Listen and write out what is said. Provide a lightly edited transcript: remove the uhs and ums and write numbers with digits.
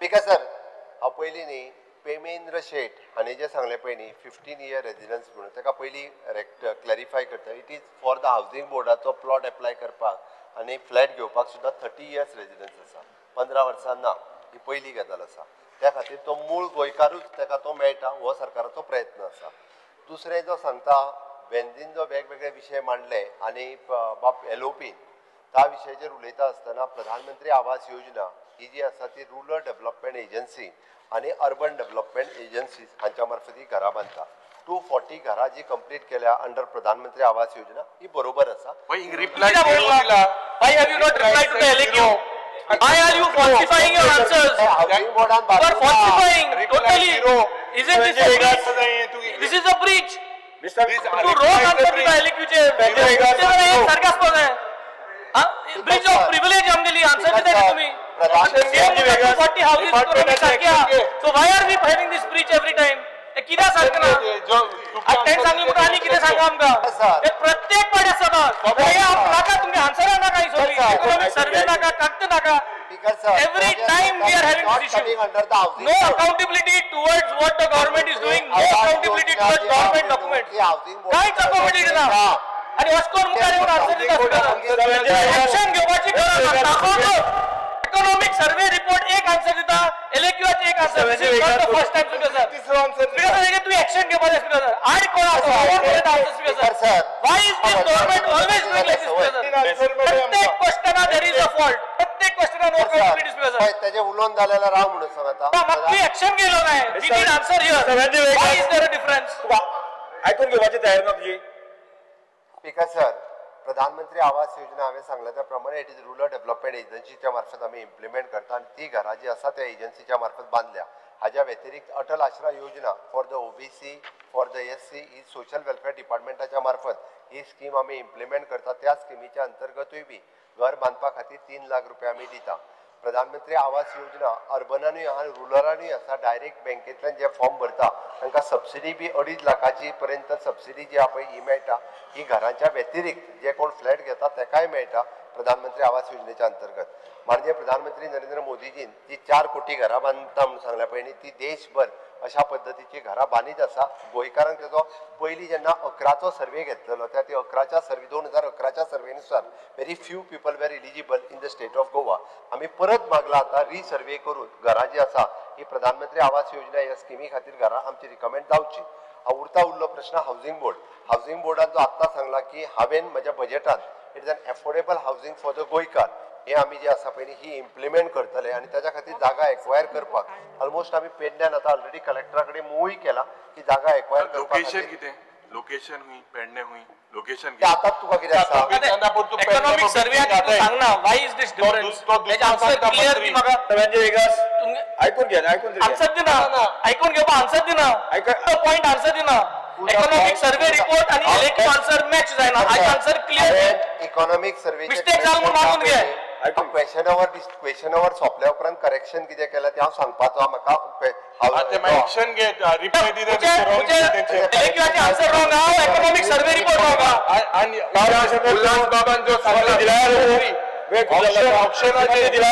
Speaker sir हांव पयलीं न्ही पेमेंद्र शेट हांणी जे सांगले पळय न्ही 15 year रेजिडन्स म्हणून ताका पयलीं क्लॅरिफाय करता. It is for the housing बोर्डाचो प्लॉट एप्लाय करपाक आनी फ्लॅट घेवपाक सुद्दां 30 years रेजिडन्स आसा, 15 वर्सां ना. ही पयली गजाल आसा. त्या खातीर तो मूळ गोंयकारूच ताका तो मेळटा हो सरकाराचो प्रयत्न आसा. दुसरें जो सांगता वेंझीन जो वेगवेगळे विशय मांडले आनी बाब एलओपीन त्या विशयाचेर उलयता आसतना प्रधानमंत्री आवास योजना ही जी आसा ती रुरल डेव्हलपमेंट एजन्सी आनी अर्बन डेव्हलपमेंट एजन्सीज हांच्या मार्फत ही घरां बांदता. 240 घरां जी कंप्लीट केल्या अंडर प्रधानमंत्री आवास योजना ही बरोबर आसा. Why are you falsifying your answers? You are falsifying totally. Isn't this a breach? This is a breach. You wrong answer to the LQJ. ये sarcasm है. Breach of privilege हमने लिया answer देते हैं तुम्ही. 240 houses economic सारख्या. So why are we having this breach every time? किती सारखं ना? आता सांगली म्हणून आणि किती सांगा आमका? प्रत्येक पाड्या सभा. हे नाका तुम्ही answer नाका ही सोडी. economic survey नाका, कागद नाका. Every time we are having this issue. No accountability towards what the government is doing. No accountability towards government documents. काहीच accountability ना. आणि वस्कोन मुखार येऊन answer देता. Action घेवपाची गरज दाखवतो. इकॉनॉमिक सर्वे रिपोर्ट एक आन्सर दिता, एलक्यूचे एक answer. First time speaker sir तिसरो आन्सर स्पीकर तू एक्शन घेवपाक स्पीकर सर. आय कोण answer speaker sir. Why is this government always doing like this speaker sir? प्रत्येक question there is a fault. प्रत्येक question no accountability speaker sir. त्याचे उलोवन झालेला राव म्हणून सांगता. मग तू एक्शन घेलो नाही. We need answer here. Why is there a difference? ऐकून घेवपाची तयारी ना तुझी. स्पीकर सर प्रधानमंत्री आवास योजना हांवें सांगल्या त्या प्रमाणे इट इज रुरल डेव्हलपमेंट एजन्सीच्या मार्फत आमी इम्प्लिमेंट करता आनी ती घरां जी आसा त्या एजन्सीच्या मार्फत बांदल्या. हाज्या व्यतिरिक्त Atal Asra Yojana for the OBC for the SC ही सोशल वेलफेअर डिपार्टमेंटाच्या मार्फत ही स्कीम आमी इम्प्लिमेंट करता. त्या स्किमीच्या अंतर्गतूय बी घर बांदपा खातीर 3 लाख रुपया आमी दिता. प्रधानमंत्री आवास योजना अर्बनानूय आहा रुरलानूय आसा. डायरेक्ट बँकेतल्यान जे फॉर्म भरता तांकां सबसिडी बी 2.5 लाखाची पर्यंत सबसिडी जी आहा पळय ही मेळटा. ही घरांच्या व्यतिरिक्त जे कोण फ्लॅट घेता ताकाय मेळटा प्रधानमंत्री आवास योजनेच्या अंतर्गत. म्हणजे प्रधानमंत्री नरेंद्र मोदीजीन जी 4 कोटी घरां बांदता म्हणून सांगल्या पळय न्ही ती देशभर अशा पद्धतीची घरां बांदीत आसा. गोंयकारांक तेजो पयलीं जेन्ना 11चो सर्वे घेतलेलो त्या 11च्या सर्वे 2011च्या सर्वेनुसार very few people were eligible in the state of Goa. आमी परत मागला आता रिसर्वे करून घरां जी आसा ही प्रधानमंत्री आवास योजना ह्या स्किमी खातीर घरां आमची रिकमेंड जावची. उरता उरलो प्रश्न हावजींग बोर्ड. हावजींग बोर्डान जो आत्ता सांगला की हांवें म्हज्या बजेटान it is an affordable housing for the Goenkar हे आमी जे आसा पळय ही इम्प्लिमेंट करतले आनी ताच्या खातीर जागा एक्वायर करपाक ऑलमोस्ट आमी पेडण्यान आतां ऑलरेडी कलेक्टरा कडेन मूवूय केला की जागा एक्वायर करपाक. लोकेशन कितें लोकेशन हुई पेडणे हुई लोकेशन आतांच तुका कितें आसा इकॉनॉमिक सर्वे सांग ना व्हाय इज दिस डिफरन्स? त्याचे आन्सर क्लियर दी म्हाका. म्हणजे वेगळाच ऐकून घ्या आन्सर दिना. ऐकून घेवपा आन्सर दिना. पॉइंट आन्सर दिना. इकॉनॉमिक सर्वे रिपोर्ट आणि इलेक्टिव आन्सर मॅच जायना. आज answer clear. Economic survey mistake जाल म्हणून मागून घे. क्वेश्चन ओवर सोंपल्या उपरांत करेक्शन कितें केलें तें हांव सांगपाचो. म्हाका एक्शन घे रिप्लाय दिले इलेक्टिवाचे आन्सर रॉंग आहा. इकॉनॉमिक सर्वे रिपोर्ट रॉंग आहा. आणि उल्हास बाबान जो सांगला दिला ऑप्शन दिला